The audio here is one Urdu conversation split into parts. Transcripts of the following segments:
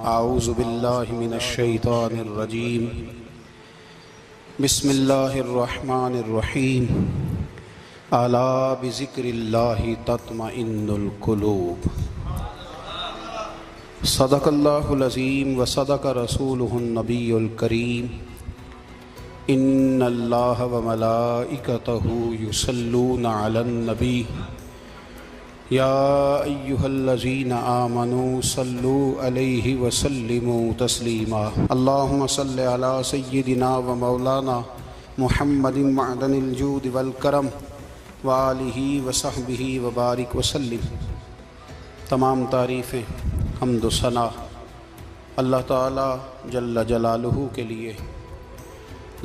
اعوذ باللہ من الشیطان الرجیم بسم اللہ الرحمن الرحیم الا بذکر اللہ تطمئن القلوب صدق اللہ العظیم وصدق رسولہ النبی الکریم ان اللہ وملائکتہ یصلون علی النبی یا ایہا الذین آمنوا صلوا علیہ وسلموا تسلیما اللہم صل علی سیدنا و مولانا محمد معدن الجود والکرم وآلہ وصحبہ وبارک وسلم۔ تمام تعریفیں حمد و ثنا اللہ تعالی جل جلالہ کے لیے۔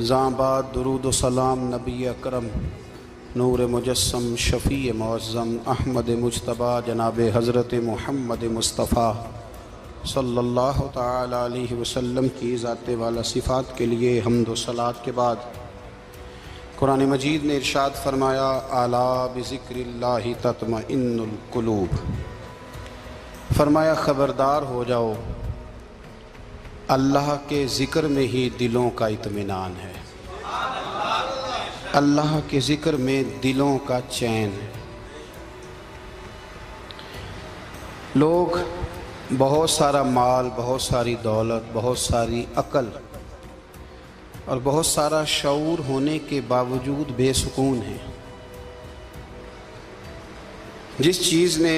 زاں بعد درود و سلام نبی اکرم نور مجسم شفیع معظم احمد مجتبی جناب حضرت محمد مصطفیٰ صلی اللہ تعالی علیہ وسلم کی ذات والا صفات کے لیے حمد و صلات کے بعد قرآن مجید نے ارشاد فرمایا الا بذکر اللہ تطمئن القلوب، فرمایا خبردار ہو جاؤ اللہ کے ذکر میں ہی دلوں کا اطمینان ہے، اللہ کے ذکر میں دلوں کا چین ہے۔ لوگ بہت سارا مال، بہت ساری دولت، بہت ساری عقل اور بہت سارا شعور ہونے کے باوجود بے سکون ہیں۔ جس چیز نے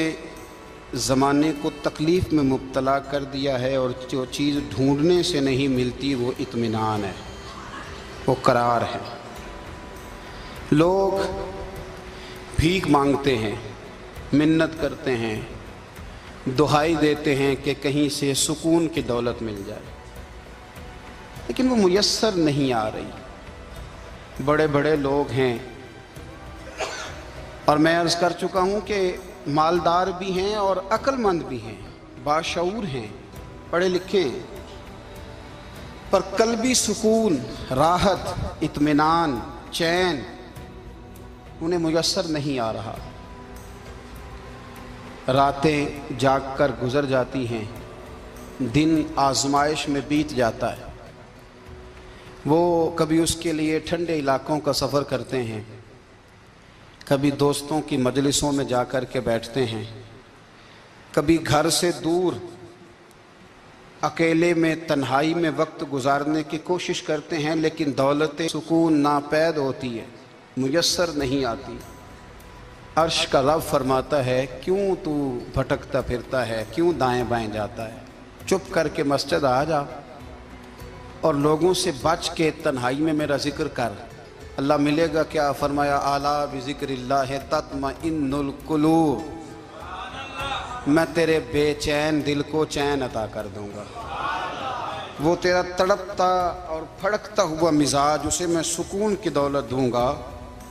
زمانے کو تکلیف میں مبتلا کر دیا ہے اور جو چیز ڈھونڈنے سے نہیں ملتی وہ اطمینان ہے، وہ قرار ہے۔ لوگ بھیک مانگتے ہیں، منت کرتے ہیں، دہائی دیتے ہیں کہ کہیں سے سکون کی دولت مل جائے، لیکن وہ میسر نہیں آ رہی۔ بڑے بڑے لوگ ہیں اور میں عرض کر چکا ہوں کہ مالدار بھی ہیں اور عقل مند بھی ہیں، باشعور ہیں، پڑھے لکھے ہیں، پر قلبی سکون، راحت، اطمینان، چین انہیں میسر نہیں آ رہا۔ راتیں جاگ کر گزر جاتی ہیں، دن آزمائش میں بیت جاتا ہے۔ وہ کبھی اس کے لیے ٹھنڈے علاقوں کا سفر کرتے ہیں، کبھی دوستوں کی مجلسوں میں جا کر کے بیٹھتے ہیں، کبھی گھر سے دور اکیلے میں تنہائی میں وقت گزارنے کی کوشش کرتے ہیں، لیکن دولت سکون ناپید ہوتی ہے، میسر نہیں آتی۔ عرش کا رب فرماتا ہے کیوں تو بھٹکتا پھرتا ہے، کیوں دائیں بائیں جاتا ہے، چپ کر کے مسجد آ جا اور لوگوں سے بچ کے تنہائی میں میرا ذکر کر۔ اللہ ملے گا کیا؟ فرمایا اعلیٰ بذکر اللہ تطمئن القلوب، میں تیرے بے چین دل کو چین عطا کر دوں گا۔ وہ تیرا تڑپتا اور پھڑکتا ہوا مزاج، اسے میں سکون کی دولت دوں گا۔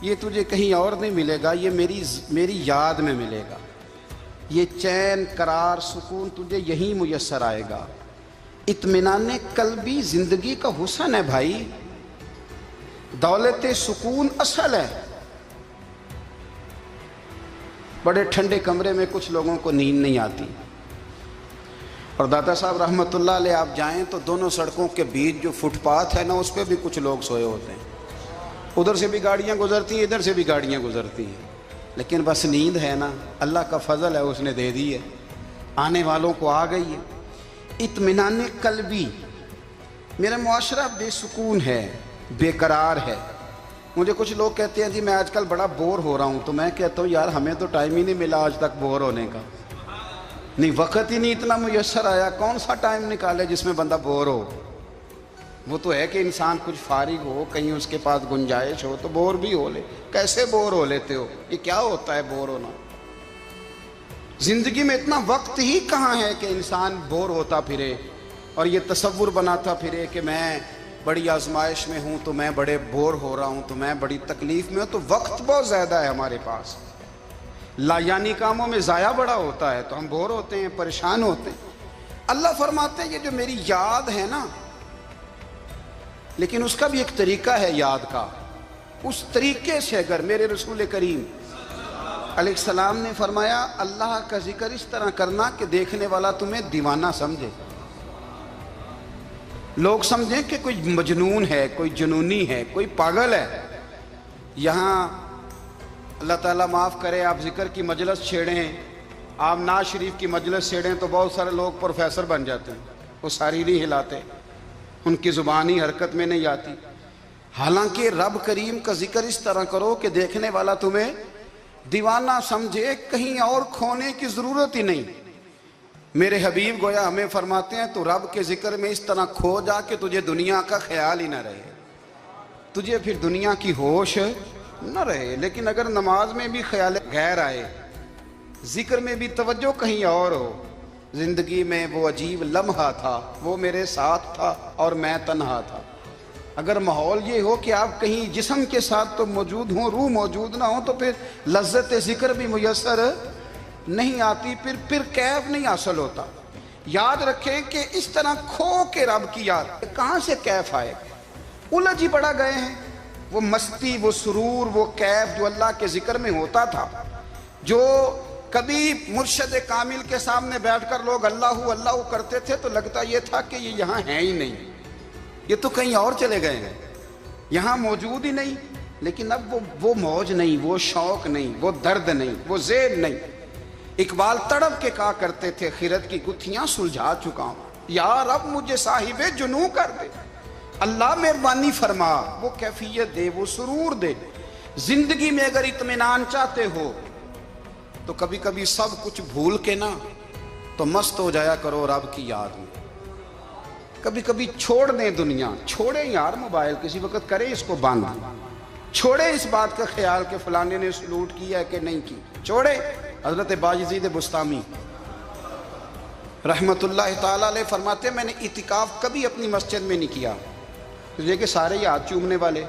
یہ تجھے کہیں اور نہیں ملے گا، یہ میری یاد میں ملے گا۔ یہ چین، قرار، سکون تجھے یہیں میسر آئے گا۔ اطمینان قلبی زندگی کا حسن ہے بھائی، دولت سکون اصل ہے۔ بڑے ٹھنڈے کمرے میں کچھ لوگوں کو نیند نہیں آتی، اور داتا صاحب رحمۃ اللہ علیہ آپ جائیں تو دونوں سڑکوں کے بیچ جو فٹ پاتھ ہے نا، اس پہ بھی کچھ لوگ سوئے ہوتے ہیں۔ ادھر سے بھی گاڑیاں گزرتی ہیں، ادھر سے بھی گاڑیاں گزرتی ہیں، لیکن بس نیند ہے نا، اللہ کا فضل ہے، اس نے دے دی ہے، آنے والوں کو آ گئی ہے۔ اطمینان قلبی، میرا معاشرہ بے سکون ہے، بے قرار ہے۔ مجھے کچھ لوگ کہتے ہیں جی میں آج کل بڑا بور ہو رہا ہوں، تو میں کہتا ہوں یار ہمیں تو ٹائم ہی نہیں ملا آج تک بور ہونے کا، نہیں وقت ہی نہیں اتنا میسر آیا، کون سا ٹائم نکالے جس میں بندہ بور ہو؟ وہ تو ہے کہ انسان کچھ فارغ ہو، کہیں اس کے پاس گنجائش ہو تو بور بھی ہو لے۔ کیسے بور ہو لیتے ہو؟ یہ کیا ہوتا ہے بور ہونا؟ زندگی میں اتنا وقت ہی کہاں ہے کہ انسان بور ہوتا پھرے اور یہ تصور بناتا پھرے کہ میں بڑی آزمائش میں ہوں تو میں بڑے بور ہو رہا ہوں، تو میں بڑی تکلیف میں ہوں۔ تو وقت بہت زیادہ ہے ہمارے پاس، لایانی کاموں میں ضائع بڑا ہوتا ہے، تو ہم بور ہوتے ہیں، پریشان ہوتے ہیں۔ اللہ فرماتے ہیں یہ جو میری یاد ہے نا، لیکن اس کا بھی ایک طریقہ ہے یاد کا، اس طریقے سے اگر میرے رسول کریم علیہ السلام نے فرمایا اللہ کا ذکر اس طرح کرنا کہ دیکھنے والا تمہیں دیوانہ سمجھے۔ لوگ سمجھیں کہ کوئی مجنون ہے، کوئی جنونی ہے، کوئی پاگل ہے۔ یہاں اللہ تعالیٰ معاف کرے، آپ ذکر کی مجلس چھیڑیں، آپ نعت شریف کی مجلس چھیڑیں تو بہت سارے لوگ پروفیسر بن جاتے ہیں، وہ ساری نہیں ہلاتے، ان کی زبانی حرکت میں نہیں آتی۔ حالانکہ رب کریم کا ذکر اس طرح کرو کہ دیکھنے والا تمہیں دیوانہ سمجھے، کہیں اور کھونے کی ضرورت ہی نہیں۔ میرے حبیب گویا ہمیں فرماتے ہیں تو رب کے ذکر میں اس طرح کھو جا کہ تجھے دنیا کا خیال ہی نہ رہے، تجھے پھر دنیا کی ہوش نہ رہے۔ لیکن اگر نماز میں بھی خیال غیر آئے، ذکر میں بھی توجہ کہیں اور ہو، زندگی میں وہ عجیب لمحہ تھا، وہ میرے ساتھ تھا اور میں تنہا تھا، اگر ماحول یہ ہو کہ آپ کہیں جسم کے ساتھ تو موجود ہوں، روح موجود نہ ہو، تو پھر لذت ذکر بھی میسر نہیں آتی، پھر کیف نہیں حاصل ہوتا۔ یاد رکھیں کہ اس طرح کھو کے رب کی یاد کہاں سے کیف آئے؟ الجھ ہی پڑا گئے ہیں۔ وہ مستی، وہ سرور، وہ کیف جو اللہ کے ذکر میں ہوتا تھا، جو کبھی مرشد کامل کے سامنے بیٹھ کر لوگ اللہ اللہ کرتے تھے تو لگتا یہ تھا کہ یہ یہاں ہے ہی نہیں، یہ تو کہیں اور چلے گئے ہیں، یہاں موجود ہی نہیں۔ لیکن اب وہ موج نہیں، وہ شوق نہیں، وہ درد نہیں، وہ ذیل نہیں۔ اقبال تڑپ کے کہا کرتے تھے، خیرت کی گتھیاں سلجھا چکا ہوں، یا رب مجھے صاحب جنوں کر دے، اللہ مہربانی فرما، وہ کیفیت دے، وہ سرور دے۔ زندگی میں اگر اطمینان چاہتے ہو تو کبھی کبھی سب کچھ بھول کے نا تو مست ہو جایا کرو رب کی یاد میں۔ کبھی کبھی چھوڑ دیں دنیا، چھوڑیں یار موبائل، کسی وقت کریں اس کو بند، چھوڑیں اس بات کا خیال کہ فلانے نے سلوٹ کیا ہے کہ نہیں کی، چھوڑیں۔ حضرت باجزید بستامی رحمت اللہ تعالیٰ علیہ فرماتے ہیں میں نے اعتکاف کبھی اپنی مسجد میں نہیں کیا، یہ کہ سارے ہی ہاتھ چومنے والے،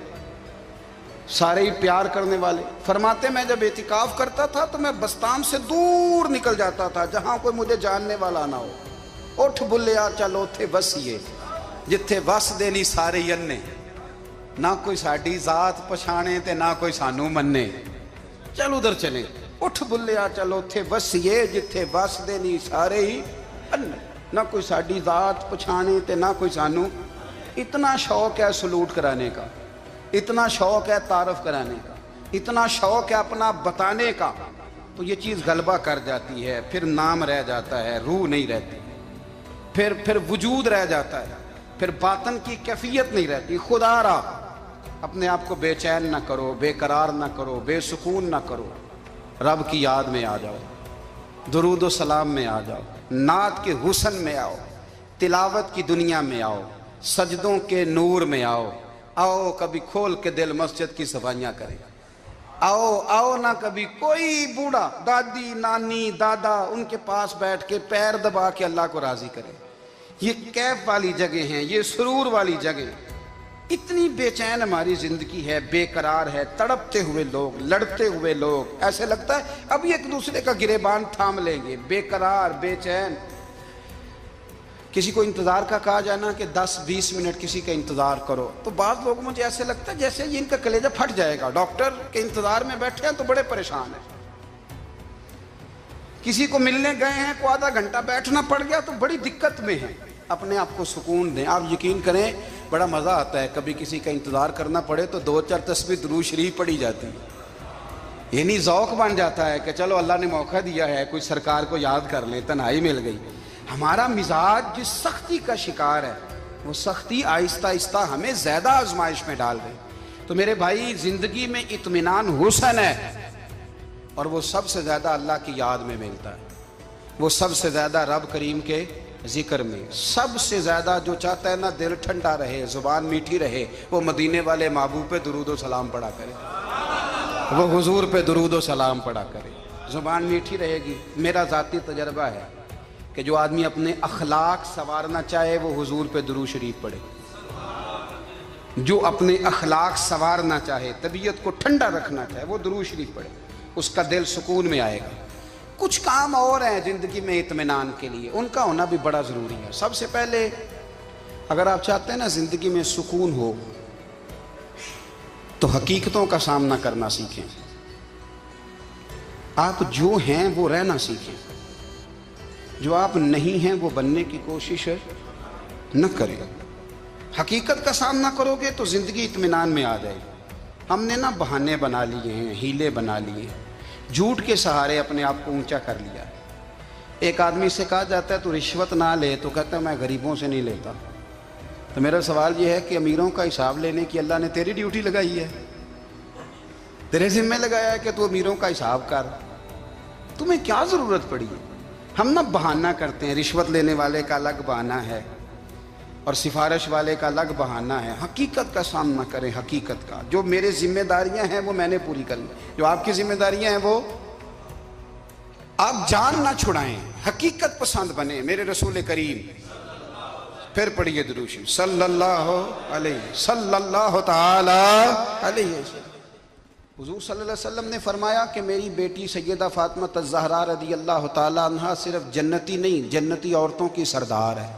سارے ہی پیار کرنے والے۔ فرماتے میں جب اعتکاف کرتا تھا تو میں بستام سے دور نکل جاتا تھا جہاں کوئی مجھے جاننے والا نہ ہو۔ اٹھ بلیا چلو تھے وسیے جتھے وس دے نہیں سارے ینے، نہ کوئی ساڈی ذات پچھانے تے نہ کوئی سانو مننے، چل ادھر چلیں۔ اٹھ بلیا چلو تھے وسیے جتھے وس دے نہیں سارے ہی انے، نہ کوئی ساڈی ذات پچھانے تے نہ کوئی سانو۔ اتنا شوق ہے سلوٹ کرانے کا، اتنا شوق ہے تعارف کرانے کا، اتنا شوق ہے اپنا بتانے کا، تو یہ چیز غلبہ کر جاتی ہے، پھر نام رہ جاتا ہے، روح نہیں رہتی، پھر وجود رہ جاتا ہے، پھر باطن کی کیفیت نہیں رہتی۔ خدا را اپنے آپ کو بے چین نہ کرو، بے قرار نہ کرو، بے سکون نہ کرو، رب کی یاد میں آ جاؤ، درود و سلام میں آ جاؤ، نعت کے حسن میں آؤ، تلاوت کی دنیا میں آؤ، سجدوں کے نور میں آؤ۔ آؤ کبھی کھول کے دل مسجد کی صفائیاں کریں، آؤ نہ کبھی کوئی بوڑھا، دادی، نانی، دادا، ان کے پاس بیٹھ کے پیر دبا کے اللہ کو راضی کرے۔ یہ کیف والی جگہ ہیں، یہ سرور والی جگہ۔ اتنی بے چین ہماری زندگی ہے، بے قرار ہے، تڑپتے ہوئے لوگ، لڑتے ہوئے لوگ، ایسے لگتا ہے ابھی ایک دوسرے کا گریبان تھام لیں گے، بے قرار، بے چین۔ کسی کو انتظار کا کہا جائے نا کہ 10-20 منٹ کسی کا انتظار کرو، تو بعض لوگ مجھے ایسے لگتا ہے جیسے ان کا کلیجہ پھٹ جائے گا، ڈاکٹر کے انتظار میں بیٹھے ہیں تو بڑے پریشان ہیں۔ کسی کو ملنے گئے ہیں کو آدھا گھنٹہ بیٹھنا پڑ گیا تو بڑی دقت میں ہیں۔ اپنے آپ کو سکون دیں۔ آپ یقین کریں بڑا مزہ آتا ہے، کبھی کسی کا انتظار کرنا پڑے تو 2-4 تسبیح درود شریف پڑھی جاتی ہے، یعنی ذوق بن جاتا ہے کہ چلو اللہ نے موقع دیا ہے، کوئی سرکار کو یاد کر لیں، تنہائی مل گئی۔ ہمارا مزاج جس سختی کا شکار ہے، وہ سختی آہستہ آہستہ ہمیں زیادہ آزمائش میں ڈال گئی۔ تو میرے بھائی، زندگی میں اطمینان حسن ہے، اور وہ سب سے زیادہ اللہ کی یاد میں ملتا ہے، وہ سب سے زیادہ رب کریم کے ذکر میں۔ سب سے زیادہ جو چاہتا ہے نا دل ٹھنڈا رہے، زبان میٹھی رہے، وہ مدینے والے محبوب پہ درود و سلام پڑھا کرے، وہ حضور پہ درود و سلام پڑھا کرے، زبان میٹھی رہے گی۔ میرا ذاتی تجربہ ہے کہ جو آدمی اپنے اخلاق سنوارنا چاہے وہ حضور پہ درود شریف پڑھے، جو اپنے اخلاق سنوارنا چاہے، طبیعت کو ٹھنڈا رکھنا چاہے، وہ درود شریف پڑھے، اس کا دل سکون میں آئے گا۔ کچھ کام اور ہیں زندگی میں اطمینان کے لیے، ان کا ہونا بھی بڑا ضروری ہے۔ سب سے پہلے اگر آپ چاہتے ہیں نا زندگی میں سکون ہو تو حقیقتوں کا سامنا کرنا سیکھیں۔ آپ جو ہیں وہ رہنا سیکھیں، جو آپ نہیں ہیں وہ بننے کی کوشش نہ کریں۔ حقیقت کا سامنا کرو گے تو زندگی اطمینان میں آ جائے گی۔ ہم نے نا بہانے بنا لیے ہیں، ہیلے بنا لیے ہیں، جھوٹ کے سہارے اپنے آپ کو اونچا کر لیا ہے۔ ایک آدمی سے کہا جاتا ہے تو رشوت نہ لے، تو کہتا ہے میں غریبوں سے نہیں لیتا۔ تو میرا سوال یہ ہے کہ امیروں کا حساب لینے کی اللہ نے تیری ڈیوٹی لگائی ہے، تیرے ذمہ لگایا ہے کہ تو امیروں کا حساب کر، تمہیں کیا ضرورت پڑی ہے؟ ہم نا بہانہ کرتے ہیں، رشوت لینے والے کا الگ بہانہ ہے اور سفارش والے کا الگ بہانہ ہے۔ حقیقت کا سامنا کریں، حقیقت کا۔ جو میرے ذمہ داریاں ہیں وہ میں نے پوری کرنی، جو آپ کی ذمہ داریاں ہیں وہ آپ جان نہ چھڑائیں، حقیقت پسند بنیں۔ میرے رسول کریم، پھر پڑھیے درود شریف صلی اللہ تعالی علیہ وسلم۔ حضور صلی اللہ علیہ وسلم نے فرمایا کہ میری بیٹی سیدہ فاطمہ الزہرا رضی اللہ تعالی عنہا صرف جنتی نہیں، جنتی عورتوں کی سردار ہے۔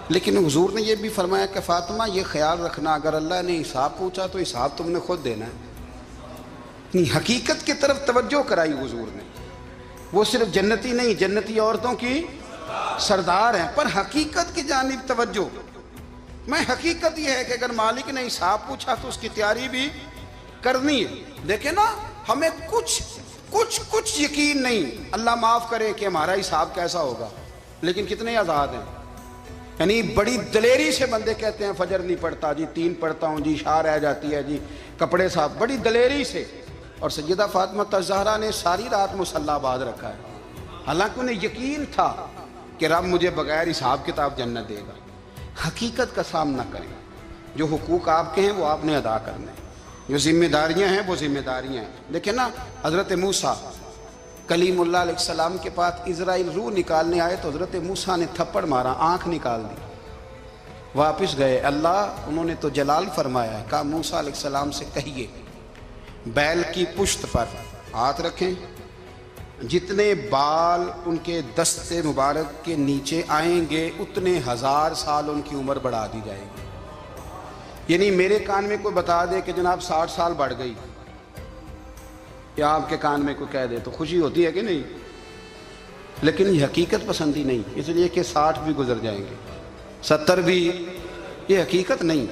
لیکن حضور نے یہ بھی فرمایا کہ فاطمہ یہ خیال رکھنا اگر اللہ نے حساب پوچھا تو حساب تم نے خود دینا ہے۔ حقیقت کی طرف توجہ کرائی حضور نے، وہ صرف جنتی نہیں، جنتی عورتوں کی سردار ہیں، پر حقیقت کی جانب توجہ۔ میں حقیقت یہ ہے کہ اگر مالک نے حساب پوچھا تو اس کی تیاری بھی کرنی ہے۔ دیکھیں نا، ہمیں کچھ یقین نہیں، اللہ معاف کرے کہ ہمارا حساب کیسا ہوگا، لیکن کتنے آزاد ہیں۔ یعنی بڑی دلیری سے بندے کہتے ہیں فجر نہیں پڑھتا جی، 3 پڑھتا ہوں جی، شاہ رہ جاتی ہے جی، کپڑے صاحب، بڑی دلیری سے۔ اور سیدہ فاطمہ الزہرا نے ساری رات مصلی آباد رکھا ہے، حالانکہ انہیں یقین تھا کہ رب مجھے بغیر حساب کتاب جنت دے گا۔ حقیقت کا سامنا کریں، جو حقوق آپ کے ہیں وہ آپ نے ادا کرنے ہیں، جو ذمہ داریاں ہیں وہ ذمہ داریاں ہیں۔ دیکھیں نا، حضرت موسیٰ کلیم اللہ علیہ السلام کے پاس اسرائیل روح نکالنے آئے تو حضرت موسیٰ نے تھپڑ مارا، آنکھ نکال دی، واپس گئے۔ اللہ انہوں نے تو جلال فرمایا ہے، کہا موسیٰ علیہ السلام سے کہیے بیل کی پشت پر ہاتھ رکھیں، جتنے بال ان کے دست مبارک کے نیچے آئیں گے اتنے 1000 سال ان کی عمر بڑھا دی جائے گی۔ یعنی میرے کان میں کوئی بتا دے کہ جناب 60 سال بڑھ گئی، یا آپ کے کان میں کوئی کہہ دے تو خوشی ہوتی ہے کہ نہیں؟ لیکن یہ حقیقت پسندی نہیں، اس لیے کہ 60 بھی گزر جائیں گے، 70 بھی، یہ حقیقت نہیں۔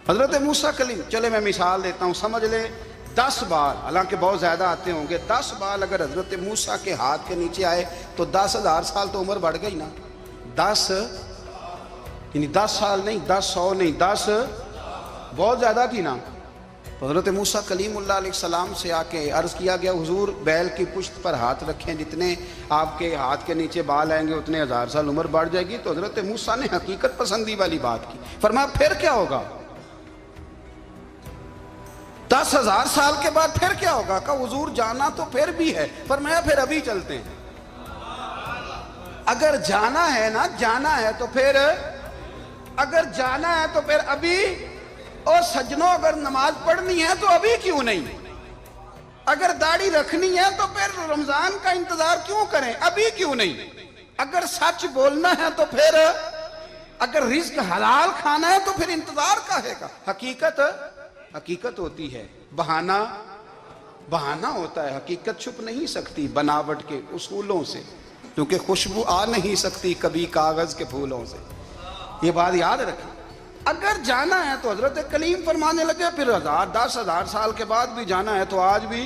حضرت موسیٰ کلیم، چلے میں مثال دیتا ہوں، سمجھ لے 10 بال، حالانکہ بہت زیادہ آتے ہوں گے، 10 بال اگر حضرت موسیٰ کے ہاتھ کے نیچے آئے تو 10,000 سال تو عمر بڑھ گئی نا۔ 10 یعنی 10 سال نہیں، 10 100 نہیں، 10 بہت زیادہ تھی نا۔ حضرت موسیٰ کلیم اللہ علیہ السلام سے آ کے عرض کیا گیا، حضور بیل کی پشت پر ہاتھ رکھیں، جتنے آپ کے ہاتھ کے نیچے بال آئیں گے اتنے 1000 سال عمر بڑھ جائے گی۔ تو حضرت موسیٰ نے حقیقت پسندی والی بات کی، فرمایا پھر کیا ہوگا؟ 10,000 سال کے بعد پھر کیا ہوگا؟ کہا حضور جانا تو پھر بھی ہے، فرمایا پھر ابھی چلتے ہیں۔ اگر جانا ہے نا، جانا ہے تو پھر، اگر جانا ہے تو پھر ابھی۔ اور سجنوں، اگر نماز پڑھنی ہے تو ابھی کیوں نہیں؟ اگر داڑھی رکھنی ہے تو پھر رمضان کا انتظار کیوں کریں؟ ابھی کیوں نہیں؟ اگر سچ بولنا ہے تو پھر، اگر رزق حلال کھانا ہے تو پھر انتظار کا ہے گا۔ حقیقت ہوتی ہے، بہانہ ہوتا ہے، حقیقت چھپ نہیں سکتی بناوٹ کے اصولوں سے، کیونکہ خوشبو آ نہیں سکتی کبھی کاغذ کے پھولوں سے۔ یہ بات یاد رکھیں، اگر جانا ہے تو حضرت کلیم فرمانے لگے پھر 10,000 سال کے بعد بھی جانا ہے تو آج بھی۔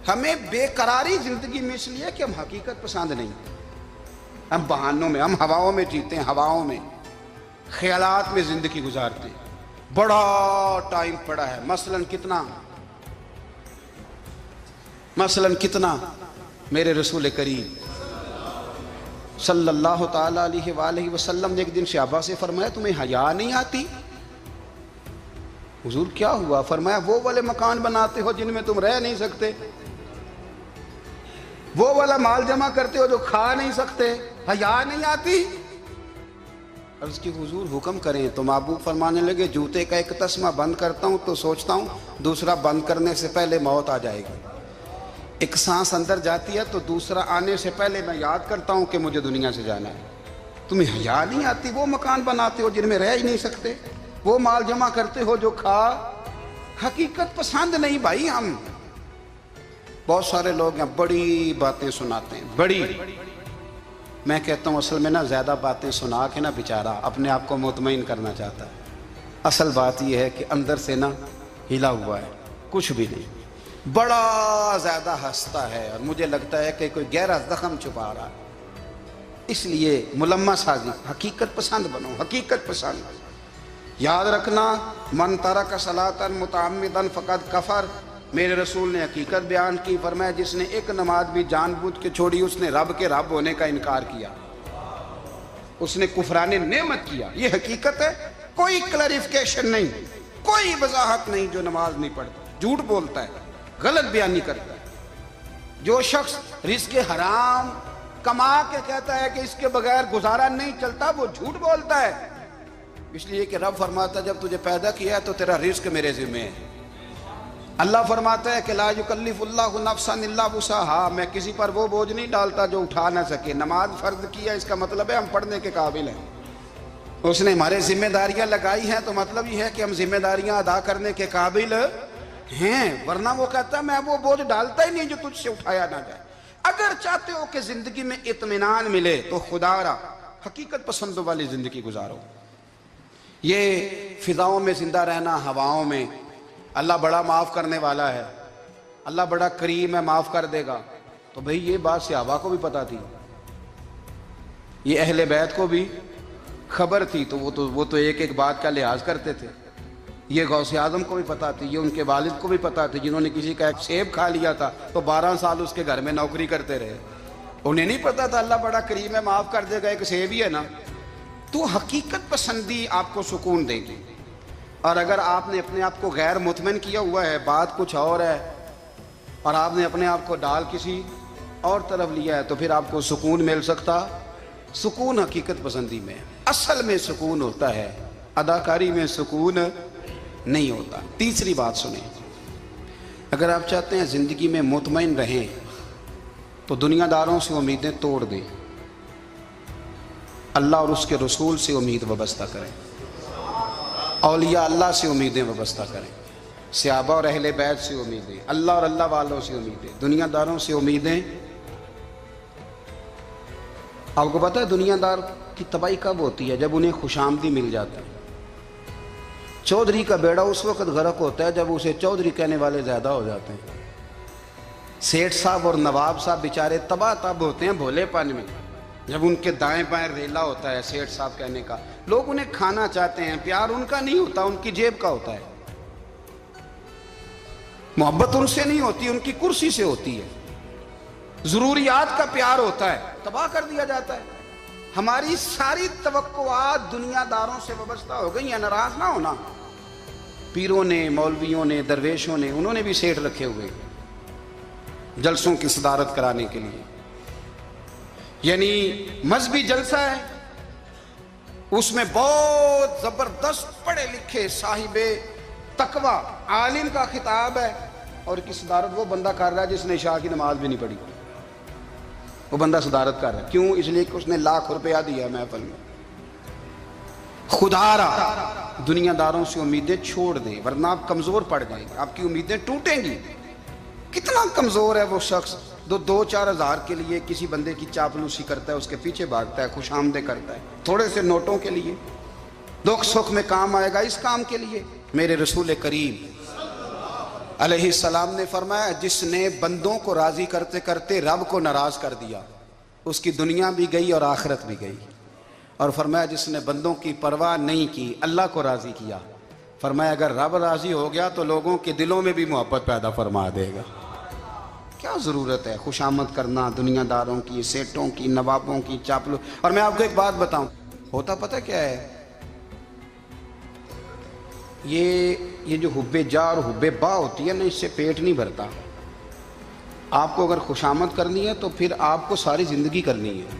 ہمیں بے قراری زندگی میں اس لیے کہ ہم حقیقت پسند نہیں، ہم بہانوں میں، ہم ہواؤں میں جیتے ہیں، ہواؤں میں، خیالات میں زندگی گزارتے ہیں۔ بڑا ٹائم پڑا ہے، مثلاً کتنا میرے رسول کریم صلی اللہ تعالیٰ علیہ وآلہ وسلم نے ایک دن صحابہ سے فرمایا تمہیں حیا نہیں آتی؟ حضور کیا ہوا؟ فرمایا وہ والے مکان بناتے ہو جن میں تم رہ نہیں سکتے، وہ والا مال جمع کرتے ہو جو کھا نہیں سکتے، حیا نہیں آتی؟ عرض کی حضور حکم کریں تو محبوب فرمانے لگے جوتے کا ایک تسمہ بند کرتا ہوں تو سوچتا ہوں دوسرا بند کرنے سے پہلے موت آ جائے گی، ایک سانس اندر جاتی ہے تو دوسرا آنے سے پہلے میں یاد کرتا ہوں کہ مجھے دنیا سے جانا ہے۔ تمہیں حیا نہیں آتی؟ وہ مکان بناتے ہو جن میں رہ ہی نہیں سکتے، وہ مال جمع کرتے ہو جو کھا۔ حقیقت پسند نہیں بھائی ہم۔ بہت سارے لوگ ہیں بڑی باتیں سناتے ہیں، بڑی میں کہتا ہوں اصل میں نا زیادہ باتیں سنا کے نا بیچارہ اپنے آپ کو مطمئن کرنا چاہتا ہے، اصل بات یہ ہے کہ اندر سے نا ہلا ہوا ہے، کچھ بھی نہیں، بڑا زیادہ ہنستا ہے اور مجھے لگتا ہے کہ کوئی گہرا زخم چھپا رہا ہے۔ اس لیے ملمہ سازی، حقیقت پسند بنو، حقیقت پسند۔ یاد رکھنا، من ترک صلاۃ متعمدا فقد کفر، میرے رسول نے حقیقت بیان کی، فرمایا جس نے ایک نماز بھی جان بوجھ کے چھوڑی اس نے رب کے رب ہونے کا انکار کیا، اس نے کفران نعمت کیا۔ یہ حقیقت ہے، کوئی کلیریفیکیشن نہیں، کوئی وضاحت نہیں۔ جو نماز نہیں پڑھتا، جھوٹ بولتا ہے، غلط بیانی کرتا ہے، جو شخص رزق حرام کما کے کہتا ہے کہ اس کے بغیر گزارا نہیں چلتا، وہ جھوٹ بولتا ہے۔ اس لیے کہ رب فرماتا ہے جب تجھے پیدا کیا ہے تو تیرا رزق میرے ذمہ ہے۔ اللہ فرماتا ہے کہ لا یکلف اللہ نفسا الا وسعہا، میں کسی پر وہ بوجھ نہیں ڈالتا جو اٹھا نہ سکے۔ نماز فرض کیا، اس کا مطلب ہے ہم پڑھنے کے قابل ہیں، اس نے ہمارے ذمہ داریاں لگائی ہیں، تو مطلب یہ ہے کہ ہم ذمہ داریاں ادا کرنے کے قابل ہیں، ورنہ وہ کہتا ہے میں وہ بوجھ ڈالتا ہی نہیں جو تجھ سے اٹھایا نہ جائے۔ اگر چاہتے ہو کہ زندگی میں اطمینان ملے تو خدا را حقیقت پسندوں والی زندگی گزارو۔ یہ فضاؤں میں زندہ رہنا، ہواؤں میں، اللہ بڑا معاف کرنے والا ہے، اللہ بڑا کریم ہے، معاف کر دے گا، تو بھئی یہ بات صحابہ کو بھی پتا تھی، یہ اہل بیت کو بھی خبر تھی، تو وہ تو ایک ایک بات کا لحاظ کرتے تھے۔ یہ غوث اعظم کو بھی پتا تھی، یہ ان کے والد کو بھی پتا تھی، جنہوں نے کسی کا ایک سیب کھا لیا تھا تو 12 سال اس کے گھر میں نوکری کرتے رہے، انہیں نہیں پتا تھا اللہ بڑا کریم ہے، معاف کر دے گا، ایک سیب ہی ہے نا۔ تو حقیقت پسندی آپ کو سکون دے گی، اور اگر آپ نے اپنے آپ کو غیر مطمئن کیا ہوا ہے، بات کچھ اور ہے، اور آپ نے اپنے آپ کو ڈال کسی اور طرف لیا ہے، تو پھر آپ کو سکون مل سکتا؟ سکون حقیقت پسندی میں، اصل میں سکون ہوتا ہے، اداکاری میں سکون نہیں ہوتا۔ تیسری بات سنیں، اگر آپ چاہتے ہیں زندگی میں مطمئن رہیں تو دنیا داروں سے امیدیں توڑ دیں، اللہ اور اس کے رسول سے امید وابستہ کریں، اولیاء اللہ سے امیدیں وابستہ کریں، صحابہ اور اہل بیت سے امیدیں، اللہ اور اللہ والوں سے امیدیں، دنیا داروں سے امیدیں۔ آپ کو پتہ ہے دنیا دار کی تباہی کب ہوتی ہے؟ جب انہیں خوشامدی مل جاتی ہے۔ چودھری کا بیڑا اس وقت غرق ہوتا ہے جب اسے چودھری کہنے والے زیادہ ہو جاتے ہیں۔ سیٹھ صاحب اور نواب صاحب بیچارے تباہ تب ہوتے ہیں بھولے پن میں، جب ان کے دائیں بائیں ریلا ہوتا ہے سیٹھ صاحب کہنے کا، لوگ انہیں کھانا چاہتے ہیں، پیار ان کا نہیں ہوتا، ان کی جیب کا ہوتا ہے، محبت ان سے نہیں ہوتی، ان کی کرسی سے ہوتی ہے، ضروریات کا پیار ہوتا ہے، تباہ کر دیا جاتا ہے۔ ہماری ساری توقعات دنیا داروں سے وابستہ ہو گئی ہیں، ناراض نہ ہونا۔ پیروں نے، مولویوں نے، درویشوں نے، انہوں نے بھی سیٹھ رکھے ہوئے جلسوں کی صدارت کرانے کے لیے، یعنی مذہبی جلسہ ہے، اس میں بہت زبردست پڑھے لکھے صاحب تقویٰ عالم کا خطاب ہے، اور کی صدارت وہ بندہ کر رہا ہے جس نے عشاء کی نماز بھی نہیں پڑھی، وہ بندہ صدارت کر رہا ہے۔ کیوں؟ اس لیے کہ اس نے ₹1,00,000 دیا محفل میں۔ خدا را دنیا داروں سے امیدیں چھوڑ دیں، ورنہ آپ کمزور پڑ جائیں گے، آپ کی امیدیں ٹوٹیں گی۔ کتنا کمزور ہے وہ شخص جو 2-4 ہزار کے لیے کسی بندے کی چاپلوسی کرتا ہے، اس کے پیچھے بھاگتا ہے، خوش آمدیں کرتا ہے، تھوڑے سے نوٹوں کے لیے، دکھ سکھ میں کام آئے گا اس کام کے لیے۔ میرے رسول کریم علیہ السلام نے فرمایا جس نے بندوں کو راضی کرتے کرتے رب کو ناراض کر دیا، اس کی دنیا بھی گئی اور آخرت بھی گئی، اور فرمایا جس نے بندوں کی پرواہ نہیں کی، اللہ کو راضی کیا، فرمایا اگر رب راضی ہو گیا تو لوگوں کے دلوں میں بھی محبت پیدا فرما دے گا۔ کیا ضرورت ہے خوشامد کرنا دنیا داروں کی، سیٹوں کی، نوابوں کی، چاپلو۔ اور میں آپ کو ایک بات بتاؤں، ہوتا پتہ کیا ہے؟ یہ جو حب جا اور حب با ہوتی ہے نا، اس سے پیٹ نہیں بھرتا۔ آپ کو اگر خوشامد کرنی ہے تو پھر آپ کو ساری زندگی کرنی ہے۔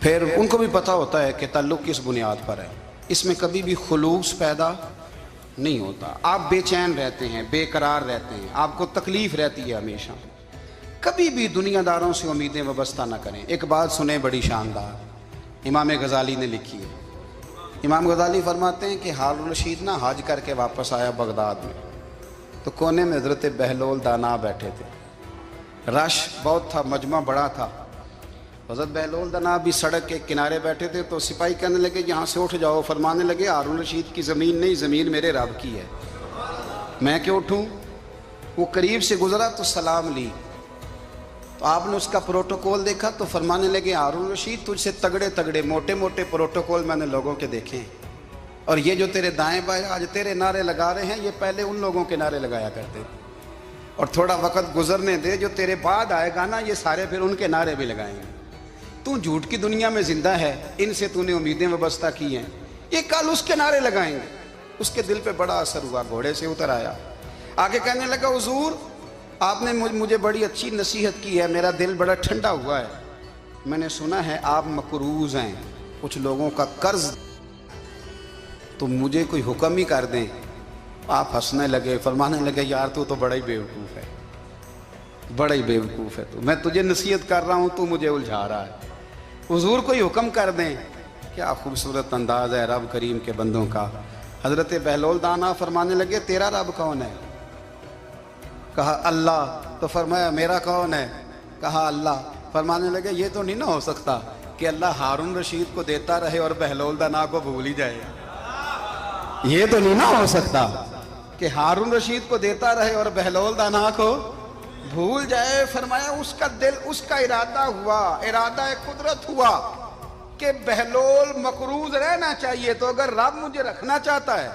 پھر ان کو بھی پتہ ہوتا ہے کہ تعلق کس بنیاد پر ہے، اس میں کبھی بھی خلوص پیدا نہیں ہوتا۔ آپ بے چین رہتے ہیں، بے قرار رہتے ہیں، آپ کو تکلیف رہتی ہے ہمیشہ۔ کبھی بھی دنیا داروں سے امیدیں وابستہ نہ کریں۔ ایک بات سنیں بڑی شاندار، امام غزالی نے لکھی ہے۔ امام غزالی فرماتے ہیں کہ ہارون رشید نا حج کر کے واپس آیا بغداد میں، تو کونے میں حضرت بہلول دانا بیٹھے تھے، رش بہت تھا، مجمع بڑا تھا، حضرت بہلول دنا بھی سڑک کے کنارے بیٹھے تھے تو سپاہی کہنے لگے یہاں سے اٹھ جاؤ، فرمانے لگے ہارون رشید کی زمین نہیں، زمین میرے رب کی ہے، میں کیوں اٹھوں؟ وہ قریب سے گزرا تو سلام لی، تو آپ نے اس کا پروٹوکول دیکھا تو فرمانے لگے ہارون رشید تجھ سے تگڑے تگڑے موٹے موٹے پروٹوکول میں نے لوگوں کے دیکھے ہیں، اور یہ جو تیرے دائیں بائیں آج تیرے نعرے لگا رہے ہیں یہ پہلے ان لوگوں کے نعرے لگایا کرتے تھے، اور تھوڑا وقت گزرنے دے، جو تیرے بعد آئے گا نا یہ سارے پھر ان کے نعرے بھی لگائیں گے۔ تو جھوٹ کی دنیا میں زندہ ہے، ان سے تو نے امیدیں وابستہ کی ہیں، یہ کل اس کے نعرے لگائیں گے۔ اس کے دل پہ بڑا اثر ہوا، گھوڑے سے اتر آیا، آگے کہنے لگا حضور آپ نے مجھے بڑی اچھی نصیحت کی ہے، میرا دل بڑا ٹھنڈا ہوا ہے، میں نے سنا ہے آپ مقروض ہیں، کچھ لوگوں کا قرض، تو مجھے کوئی حکم ہی کر دیں۔ آپ ہنسنے لگے، فرمانے لگے یار تو بڑا ہی بیوقوف ہے، بڑا ہی بیوقوف ہے تو، میں تجھے نصیحت کر رہا ہوں تو مجھے الجھا رہا ہے، حضور کوئی حکم کر دیں۔ کیا خوبصورت انداز ہے رب کریم کے بندوں کا۔ حضرت بہلول دانا فرمانے لگے تیرا رب کون ہے؟ کہا اللہ، تو فرمایا میرا کون ہے؟ کہا اللہ۔ فرمانے لگے یہ تو نہیں نہ ہو سکتا کہ اللہ ہارون رشید کو دیتا رہے اور بہلول دانا کو بھول ہی جائے، یہ تو نہیں نہ ہو سکتا کہ ہارون رشید کو دیتا رہے اور بہلول دانا کو بھول جائے۔ فرمایا اس کا دل، اس کا ارادہ ہوا، ارادہ قدرت ہوا کہ بہلول مقروض رہنا چاہیے، تو اگر رب مجھے رکھنا چاہتا ہے،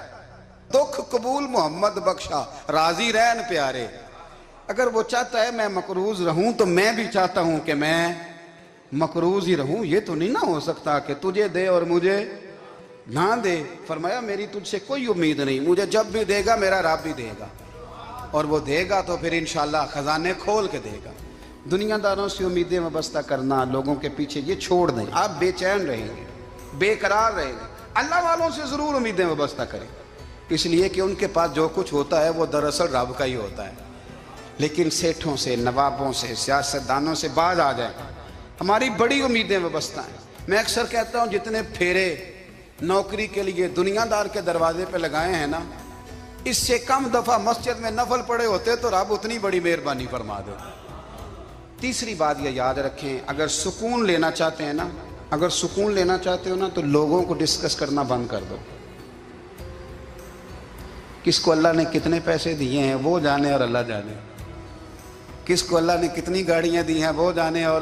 دکھ قبول محمد بخشا راضی رہن پیارے، اگر وہ چاہتا ہے میں مقروض رہوں تو میں بھی چاہتا ہوں کہ میں مقروض ہی رہوں، یہ تو نہیں نہ ہو سکتا کہ تجھے دے اور مجھے نہ دے۔ فرمایا میری تجھ سے کوئی امید نہیں، مجھے جب بھی دے گا میرا رب بھی دے گا، اور وہ دے گا تو پھر انشاءاللہ خزانے کھول کے دے گا۔ دنیا داروں سے امیدیں وابستہ کرنا، لوگوں کے پیچھے، یہ چھوڑ دیں، آپ بے چین رہیں گے، بے قرار رہیں گے۔ اللہ والوں سے ضرور امیدیں وابستہ کریں، اس لیے کہ ان کے پاس جو کچھ ہوتا ہے وہ دراصل رب کا ہی ہوتا ہے، لیکن سیٹھوں سے، نوابوں سے، سیاستدانوں سے باز آ جائیں، ہماری بڑی امیدیں وابستہ ہیں۔ میں اکثر کہتا ہوں جتنے پھیرے نوکری کے لیے دنیا دار کے دروازے پہ لگائے ہیں نا، اس سے کم دفعہ مسجد میں نفل پڑے ہوتے تو رب اتنی بڑی مہربانی فرما دے۔ تیسری بات یہ یاد رکھیں، اگر سکون لینا چاہتے ہیں نا، اگر سکون لینا چاہتے ہو نا تو لوگوں کو ڈسکس کرنا بند کر دو۔ کس کو اللہ نے کتنے پیسے دیے ہیں وہ جانے اور اللہ جانے، کس کو اللہ نے کتنی گاڑیاں دی ہیں وہ جانے، اور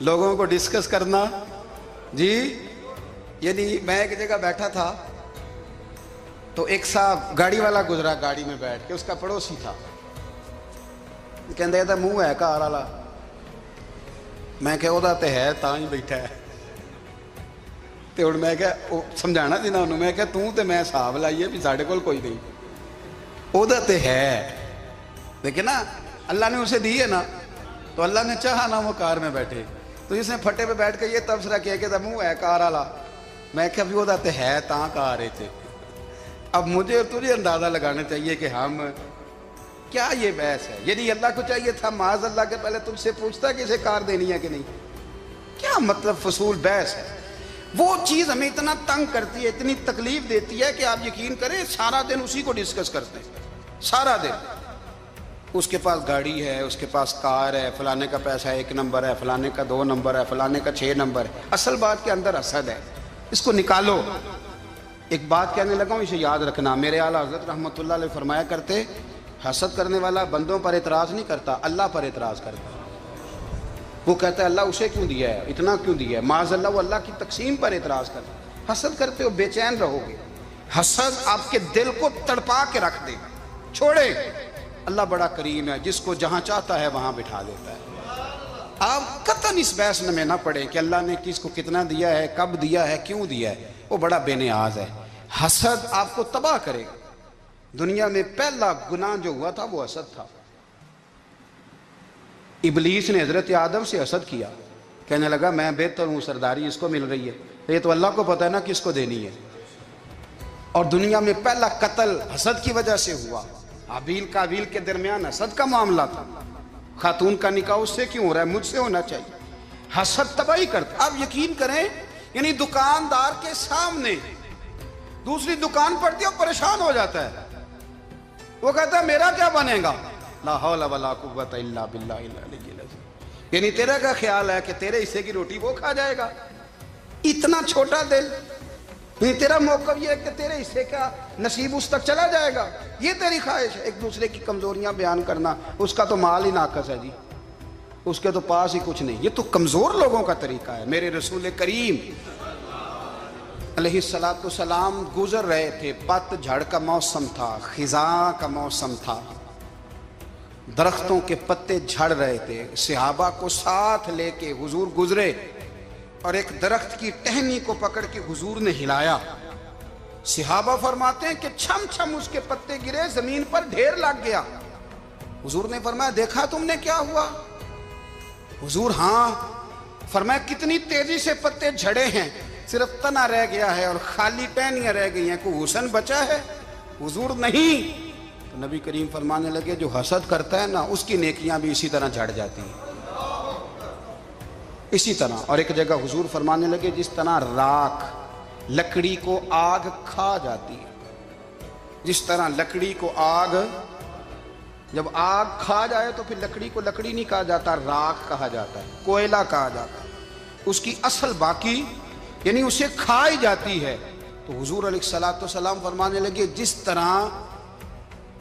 لوگوں کو ڈسکس کرنا جی۔ یعنی میں ایک جگہ بیٹھا تھا تو ایک صاحب گاڑی والا گزرا، گاڑی میں بیٹھ کے، اس کا پڑوسی تھا، کہندے تھا منہ ہے کار والا، میں کہ وہ تے ہے تاں ہی بیٹھا ہے، تے ہن میں کہ سمجھانا سی نا انہوں، میں کہ توں تے میں حساب لائیے بھی ساڈے کول کوئی نہیں، وہ تے ہے، لیکن نا اللہ نے اسے دی ہے نا، تو اللہ نے چاہا نا وہ کار میں بیٹھے، تو جس نے پھٹے پہ بیٹھ کے یہ تبصرہ کیا کہ منہ ہے کار والا، میں کہ ابھی وہ تے ہے تاں کار رہے تھے۔ اب مجھے اور تجھے اندازہ لگانا چاہیے کہ ہم کیا یہ بحث ہے، یعنی اللہ کو چاہیے تھا معاذ اللہ کے پہلے تم سے پوچھتا کہ اسے کار دینی ہے کہ نہیں، کیا مطلب فضول بحث ہے۔ وہ چیز ہمیں اتنا تنگ کرتی ہے، اتنی تکلیف دیتی ہے کہ آپ یقین کریں سارا دن اسی کو ڈسکس کرتے ہیں، سارا دن۔ اس کے پاس گاڑی ہے، اس کے پاس کار ہے، فلانے کا پیسہ 1 نمبر ہے، فلانے کا 2 نمبر ہے، فلانے کا 6 نمبر ہے، اصل بات کے اندر حسد ہے، اس کو نکالو۔ ایک بات کہنے لگا ہوں، اسے یاد رکھنا، میرے اعلیٰ حضرت رحمۃ اللہ علیہ فرمایا کرتے، حسد کرنے والا بندوں پر اعتراض نہیں کرتا، اللہ پر اعتراض کرتا ہے۔ وہ کہتا ہے اللہ اسے کیوں دیا ہے، اتنا کیوں دیا ہے، معاذ اللہ وہ اللہ کی تقسیم پر اعتراض کرتا ہے۔ حسد کرتے ہو بے چین رہو گے، حسد آپ کے دل کو تڑپا کے رکھ دے، چھوڑے۔ اللہ بڑا کریم ہے، جس کو جہاں چاہتا ہے وہاں بٹھا دیتا ہے۔ آپ قطعاً اس بحث میں نہ پڑیں کہ اللہ نے کس کو کتنا دیا ہے، کب دیا ہے، کیوں دیا ہے، وہ بڑا بے نیاز ہے۔ حسد آپ کو تباہ کرے گا۔ دنیا میں پہلا گناہ جو ہوا تھا وہ حسد تھا۔ ابلیس نے حضرت آدم سے حسد کیا، کہنے لگا میں بہتر ہوں، سرداری اس کو مل رہی ہے، یہ تو اللہ کو پتہ ہے نا کس کو دینی ہے۔ اور دنیا میں پہلا قتل حسد کی وجہ سے ہوا، حابیل قابیل کے درمیان حسد کا معاملہ تھا، خاتون کا نکاح اس سے کیوں ہو رہا ہے، مجھ سے ہونا چاہیے۔ حسد تباہی کرتا۔ آپ یقین کریں، یعنی دکاندار کے سامنے دوسری دکان پڑتی ہے، پریشان ہو جاتا ہے، وہ کہتا ہے میرا کیا بنے گا، لا حول ولا قوت الا باللہ العلی العظیم۔ یعنی تیرا کا خیال ہے کہ تیرے حصے کی روٹی وہ کھا جائے گا؟ اتنا چھوٹا دل، یعنی تیرا موقف یہ ہے کہ تیرے حصے کا نصیب اس تک چلا جائے گا، یہ تیری خواہش ہے؟ ایک دوسرے کی کمزوریاں بیان کرنا، اس کا تو مال ہی ناقص ہے جی، اس کے تو پاس ہی کچھ نہیں، یہ تو کمزور لوگوں کا طریقہ ہے۔ میرے رسول کریم علیہ السلام گزر رہے تھے، پت جھڑ کا موسم تھا، خزاں کا موسم تھا، درختوں کے پتے جھڑ رہے تھے، صحابہ کو ساتھ لے کے حضور گزرے اور ایک درخت کی ٹہنی کو پکڑ کے حضور نے ہلایا۔ صحابہ فرماتے ہیں کہ چھم چھم اس کے پتے گرے، زمین پر ڈھیر لگ گیا۔ حضور نے فرمایا دیکھا تم نے کیا ہوا؟ حضور ہاں۔ فرمایا کتنی تیزی سے پتے جھڑے ہیں، صرف تنا رہ گیا ہے اور خالی ٹہنیاں رہ گئی ہیں، کوئی حسن بچا ہے؟ حضور نہیں۔ تو نبی کریم فرمانے لگے جو حسد کرتا ہے نا، اس کی نیکیاں بھی اسی طرح جھڑ جاتی ہیں، اسی طرح۔ اور ایک جگہ حضور فرمانے لگے جس طرح راکھ لکڑی کو آگ کھا جاتی ہے، جس طرح لکڑی کو آگ، جب آگ کھا جائے تو پھر لکڑی کو لکڑی نہیں کہا جاتا، راکھ کہا جاتا ہے، کوئلہ کہا جاتا ہے، اس کی اصل باقی یعنی اسے کھائی جاتی ہے۔ تو حضور علیہ السلام فرمانے لگے جس طرح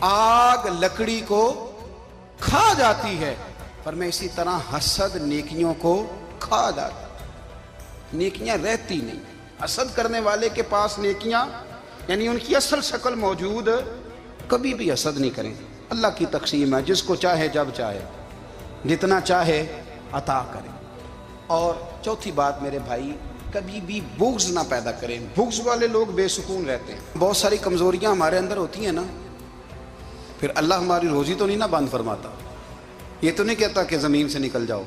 آگ لکڑی کو کھا جاتی ہے، فرمایا اسی طرح حسد نیکیوں کو کھا جاتا ہے، نیکیاں رہتی نہیں۔ حسد کرنے والے کے پاس نیکیاں یعنی ان کی اصل شکل موجود، کبھی بھی حسد نہیں کریں۔ اللہ کی تقسیم ہے، جس کو چاہے جب چاہے جتنا چاہے عطا کرے۔ اور چوتھی بات میرے بھائی، کبھی بھی بغض نہ پیدا کریں، بغض والے لوگ بے سکون رہتے ہیں۔ بہت ساری کمزوریاں ہمارے اندر ہوتی ہیں نا، پھر اللہ ہماری روزی تو نہیں نا بند فرماتا، یہ تو نہیں کہتا کہ زمین سے نکل جاؤ۔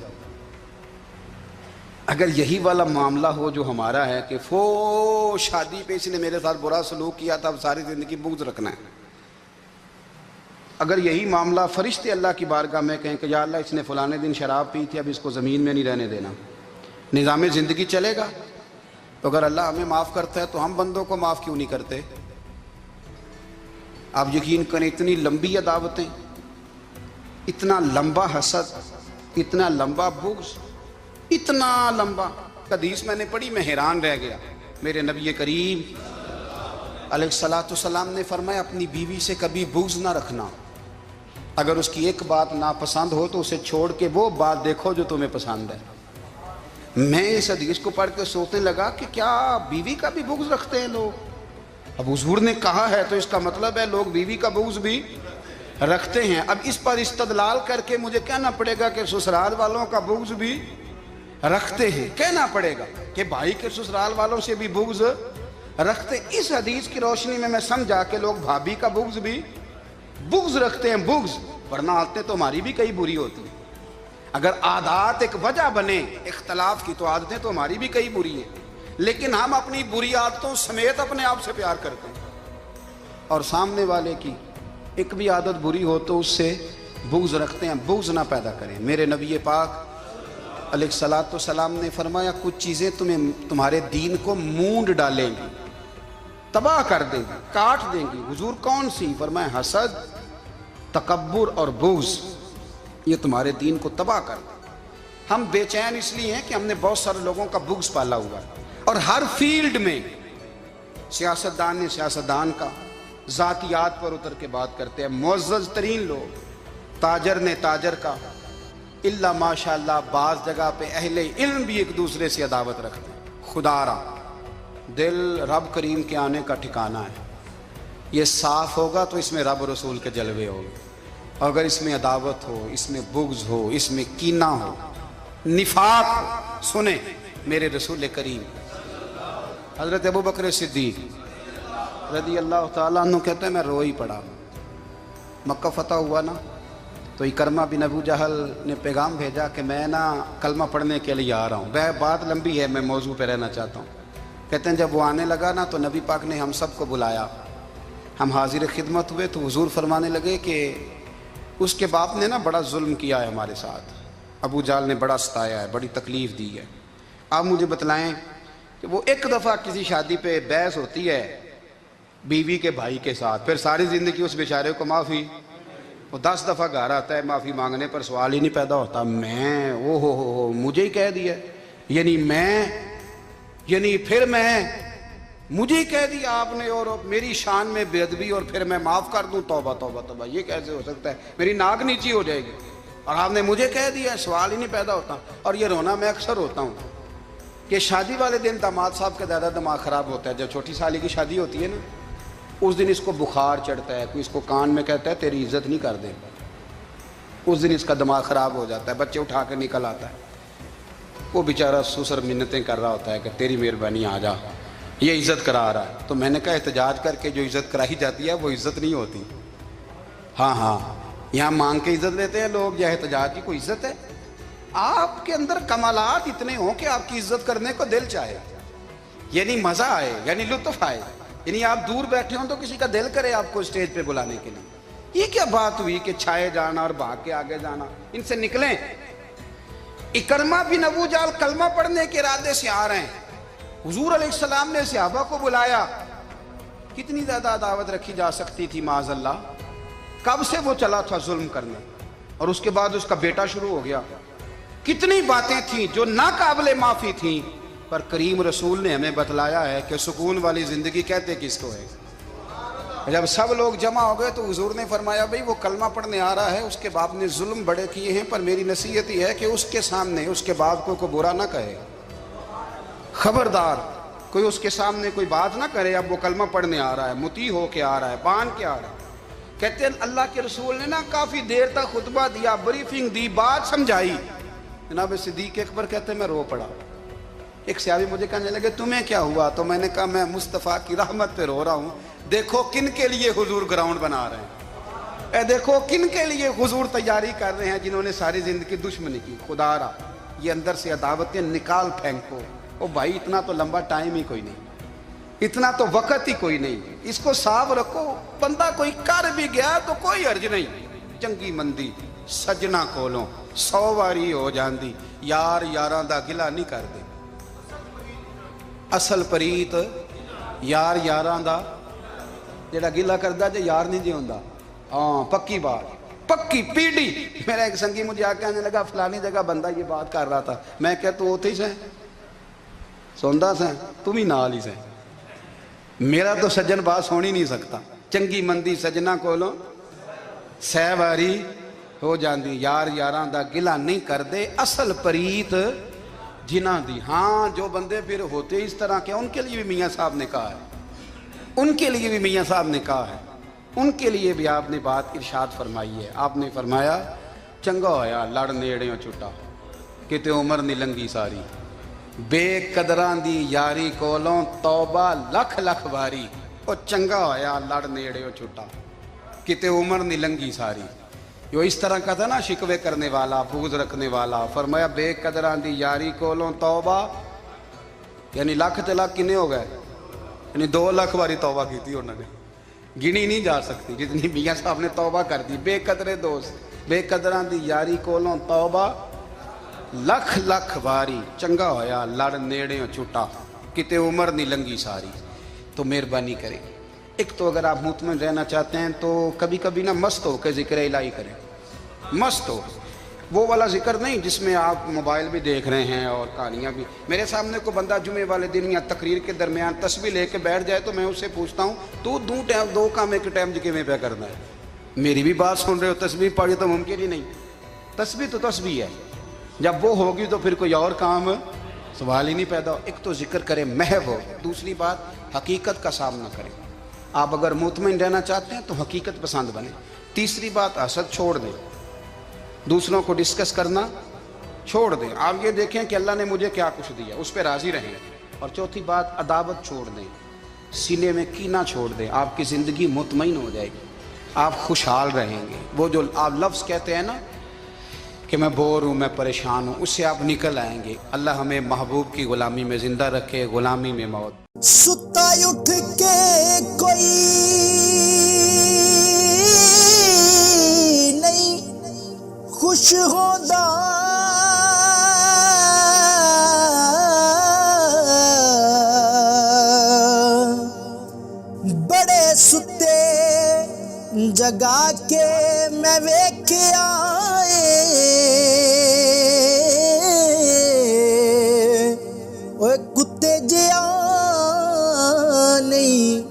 اگر یہی والا معاملہ ہو جو ہمارا ہے کہ شادی پہ اس نے میرے ساتھ برا سلوک کیا تھا، اب ساری زندگی بغض رکھنا ہے، اگر یہی معاملہ فرشتے اللہ کی بارگاہ میں کہیں کہ یا اللہ اس نے فلانے دن شراب پی تھی، اب اس کو زمین میں نہیں رہنے دینا، نظام زندگی چلے گا؟ تو اگر اللہ ہمیں معاف کرتا ہے تو ہم بندوں کو معاف کیوں نہیں کرتے؟ آپ یقین کریں اتنی لمبی عداوتیں، اتنا لمبا حسد، اتنا لمبا بغض، اتنا لمبا۔ حدیث میں نے پڑھی، میں حیران رہ گیا۔ میرے نبی کریم علیہ السلام نے فرمایا اپنی بیوی سے کبھی بغض نہ رکھنا، اگر اس کی ایک بات ناپسند ہو تو اسے چھوڑ کے وہ بات دیکھو جو تمہیں پسند ہے۔ میں اس حدیث کو پڑھ کے سوچنے لگا کہ کیا بیوی کا بھی بغض رکھتے ہیں لوگ؟ اب حضور نے کہا ہے تو اس کا مطلب ہے لوگ بیوی کا بغض بھی رکھتے ہیں۔ اب اس پر استدلال کر کے مجھے کہنا پڑے گا کہ سسرال والوں کا بغض بھی رکھتے ہیں، کہنا پڑے گا کہ بھائی کے سسرال والوں سے بھی بغض رکھتے۔ اس حدیث کی روشنی میں سمجھا کہ لوگ بھابھی کا بغض بھی بغض رکھتے ہیں، بغض، ورنہ عادتیں تو ہماری بھی کئی بری ہوتی ہیں۔ اگر عادات ایک وجہ بنے اختلاف کی تو عادتیں تو ہماری بھی کئی بری ہیں، لیکن ہم اپنی بری عادتوں سمیت اپنے آپ سے پیار کرتے ہیں، اور سامنے والے کی ایک بھی عادت بری ہو تو اس سے بغض رکھتے ہیں۔ بغض نہ پیدا کریں۔ میرے نبی پاک علیہ السلام نے فرمایا کچھ چیزیں تمہارے دین کو مونڈ ڈالیں گی، تباہ کر دیں گی، کاٹ دیں گی۔ حضور کون سی؟ فرمایا حسد، تکبر اور بغض، یہ تمہارے دین کو تباہ کر دیں۔ ہم بے چین اس لیے ہیں کہ ہم نے بہت سارے لوگوں کا بغض پالا ہوا ہے، اور ہر فیلڈ میں سیاستدان نے سیاستدان کا، ذاتیات پر اتر کے بات کرتے ہیں، معزز ترین لوگ، تاجر نے تاجر کا، اللہ ماشاءاللہ بعض جگہ پہ اہل علم بھی ایک دوسرے سے عداوت رکھتے ہیں۔ خدا را دل رب کریم کے آنے کا ٹھکانہ ہے، یہ صاف ہوگا تو اس میں رب رسول کے جلوے ہوں گے، اگر اس میں عداوت ہو، اس میں بغض ہو، اس میں کینہ ہو، نفاق ہو۔ سنیں میرے رسول کریم حضرت ابوبکر صدیق رضی اللہ تعالیٰ عنہ کہتے ہیں میں رو ہی پڑا۔ مکہ فتح ہوا نا تو اکرمہ بن ابو جہل نے پیغام بھیجا کہ میں نا کلمہ پڑھنے کے لیے آ رہا ہوں۔ بات لمبی ہے، میں موضوع پہ رہنا چاہتا ہوں۔ کہتے ہیں جب وہ آنے لگا نا تو نبی پاک نے ہم سب کو بلایا، ہم حاضر خدمت ہوئے تو حضور فرمانے لگے کہ اس کے باپ نے نا بڑا ظلم کیا ہے ہمارے ساتھ، ابو جہل نے بڑا ستایا ہے، بڑی تکلیف دی ہے۔ آپ مجھے بتلائیں کہ وہ ایک دفعہ کسی شادی پہ بحث ہوتی ہے بیوی کے بھائی کے ساتھ، پھر ساری زندگی اس بیچارے کو معافی وہ 10 دفعہ گھر آتا ہے معافی مانگنے پر سوال ہی نہیں پیدا ہوتا میں او ہو مجھے ہی کہہ دیا یعنی پھر میں مجھے ہی کہہ دیا آپ نے اور میری شان میں بے ادبی اور پھر میں معاف کر دوں توبہ توبہ توبہ یہ کیسے ہو سکتا ہے میری ناک نیچی ہو جائے گی اور آپ نے مجھے کہہ دیا سوال ہی نہیں پیدا ہوتا اور یہ رونا میں اکثر ہوتا ہوں کہ شادی والے دن داماد صاحب کا زیادہ دماغ خراب ہوتا ہے جب چھوٹی سالی کی شادی ہوتی ہے نا اس دن اس کو بخار چڑھتا ہے کوئی اس کو کان میں کہتا ہے تیری عزت نہیں کر دے اس دن اس کا دماغ خراب ہو جاتا ہے بچے اٹھا کے نکل آتا ہے وہ بیچارہ سسر منتیں کر رہا ہوتا ہے کہ تیری مہربانی آ جا یہ عزت کرا رہا ہے تو میں نے کہا احتجاج کر کے جو عزت کرائی جاتی ہے وہ عزت نہیں ہوتی ہاں یہاں مانگ کے عزت لیتے ہیں لوگ یا احتجاج کی کوئی عزت ہے آپ کے اندر کمالات اتنے ہوں کہ آپ کی عزت کرنے کو دل چاہے یعنی مزہ آئے یعنی لطف آئے یعنی آپ دور بیٹھے ہوں تو کسی کا دل کرے آپ کو اسٹیج پہ بلانے کے لیے یہ کیا بات ہوئی کہ چھائے جانا اور بھاگ کے آگے جانا ان سے نکلیں اکرمہ بن ابو جہل کلمہ پڑھنے کے ارادے سے آ رہے ہیں حضور علیہ السلام نے صحابہ کو بلایا کتنی زیادہ دعوت رکھی جا سکتی تھی معاذ اللہ کب سے وہ چلا تھا ظلم کرنے اور اس کے بعد اس کا بیٹا شروع ہو گیا کتنی باتیں تھیں جو ناقابل معافی تھیں پر کریم رسول نے ہمیں بتلایا ہے کہ سکون والی زندگی کہتے کس کو ہے جب سب لوگ جمع ہو گئے تو حضور نے فرمایا بھئی وہ کلمہ پڑھنے آ رہا ہے اس کے باپ نے ظلم بڑے کیے ہیں پر میری نصیحت یہ ہے کہ اس کے سامنے اس کے باپ کو کوئی برا نہ کہے خبردار کوئی اس کے سامنے کوئی بات نہ کرے اب وہ کلمہ پڑھنے آ رہا ہے مطیع ہو کے آ رہا ہے بان کے آ رہا ہے کہتے ہیں اللہ کے رسول نے نا کافی دیر تک خطبہ دیا بریفنگ دی بات سمجھائی جناب صدیق اکبر کہتے ہیں میں رو پڑا ایک صحابی مجھے کہنے لگے تمہیں کیا ہوا تو میں نے کہا میں مصطفیٰ کی رحمت پہ رو رہا ہوں دیکھو کن کے لیے حضور گراؤنڈ بنا رہے ہیں اے دیکھو کن کے لیے حضور تیاری کر رہے ہیں جنہوں نے ساری زندگی دشمنی کی خدا را یہ اندر سے عداوتیں نکال پھینکو او بھائی اتنا تو لمبا ٹائم ہی کوئی نہیں اتنا تو وقت ہی کوئی نہیں اس کو صاف رکھو بندہ کوئی کر بھی گیا تو کوئی عرض نہیں چنگی مندی سجنا کولوں 100 واری ہو جاندی یار یاراں دا گلا نہیں کر دے اصل پریت یار یاراں دا جڑا گلا کردا جے یار نہیں جی ہوندا ہاں پکی بات پکی پیڑی میرا ایک سنگی مجھے آ کے آنے لگا فلانی جگہ بندہ یہ بات کر رہا تھا میں کہ تو اوتھے ہی سے سوندا سے تم ہی نال ہی سے میرا تو سجن باس ہونی نہیں سکتا چنگی مندی سجنا کولوں 100 واری ہو جاندی یار یاراں دا گلا نہیں کر دے اصل پریت جنہ دی ہاں جو بندے پھر ہوتے اس طرح کے ان کے لیے بھی میاں صاحب نے کہا ہے ان کے لیے بھی میاں صاحب نے کہا ہے ان کے لیے بھی آپ نے بات ارشاد فرمائی ہے آپ نے فرمایا چنگا ہویا لڑ نیڑیوں چھٹا کتے عمر نہیں لنگی ساری بے قدران دی یاری کولوں توبہ لکھ لکھ باری او چنگا ہویا لڑ نیڑیوں چھٹا کتے عمر نہیں لنگی ساری جو اس طرح کا تھا نا شکوے کرنے والا بغض رکھنے والا فرمایا بے قدران دی یاری کولوں توبہ یعنی لاکھ تے لاکھ کنے ہو گئے یعنی 2 لاکھ باری توبہ کی تھی انہوں نے گنی نہیں جا سکتی جتنی میاں صاحب نے توبہ کر دی بے قدرے دوست بے قدران دی یاری کولوں توبہ لکھ لکھ باری چنگا ہویا لڑ نیڑیوں چھٹا کتے عمر نہیں لنگی ساری تو مہربانی کریں ایک تو اگر آپ مطمئن رہنا چاہتے ہیں تو کبھی کبھی نا مست ہو کے ذکر الہی کریں مست ہو وہ والا ذکر نہیں جس میں آپ موبائل بھی دیکھ رہے ہیں اور کہانیاں بھی میرے سامنے کو بندہ جمعے والے دن یا تقریر کے درمیان تسبیح لے کے بیٹھ جائے تو میں اس سے پوچھتا ہوں تو 2 کام ایک ٹائم جکے میں پہ کرنا ہے میری بھی بات سن رہے ہو تسبیح پڑھی تو ممکن ہی نہیں تسبیح تو تسبیح ہے جب وہ ہوگی تو پھر کوئی اور کام سوال ہی نہیں پیدا ہو ایک تو ذکر کرے محو ہو دوسری بات حقیقت کا سامنا کریں آپ اگر مطمئن رہنا چاہتے ہیں تو حقیقت پسند بنیں تیسری بات حسد چھوڑ دیں دوسروں کو ڈسکس کرنا چھوڑ دیں آپ یہ دیکھیں کہ اللہ نے مجھے کیا کچھ دیا اس پہ راضی رہیں اور چوتھی بات عداوت چھوڑ دیں سینے میں کینہ چھوڑ دیں آپ کی زندگی مطمئن ہو جائے گی آپ خوشحال رہیں گے وہ جو آپ لفظ کہتے ہیں نا کہ میں بور ہوں میں پریشان ہوں اس سے آپ نکل آئیں گے اللہ ہمیں محبوب کی غلامی میں زندہ رکھے غلامی میں موت ستا اٹھ کے کوئی نہیں خوش ہوتا بڑے ستے جگا کے ਮੈਂ ਵੇਖਿਆ ਓਏ ਕੁੱਤੇ ਜਿਹਾ ਨਹੀਂ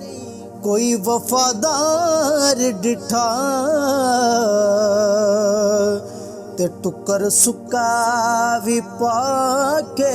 ਕੋਈ ਵਫਾਦਾਰ ਡਿਠਾ ਤੇ ਟੁੱਕਰ ਸੁੱਕਾ ਵੀ ਪਾ ਕੇ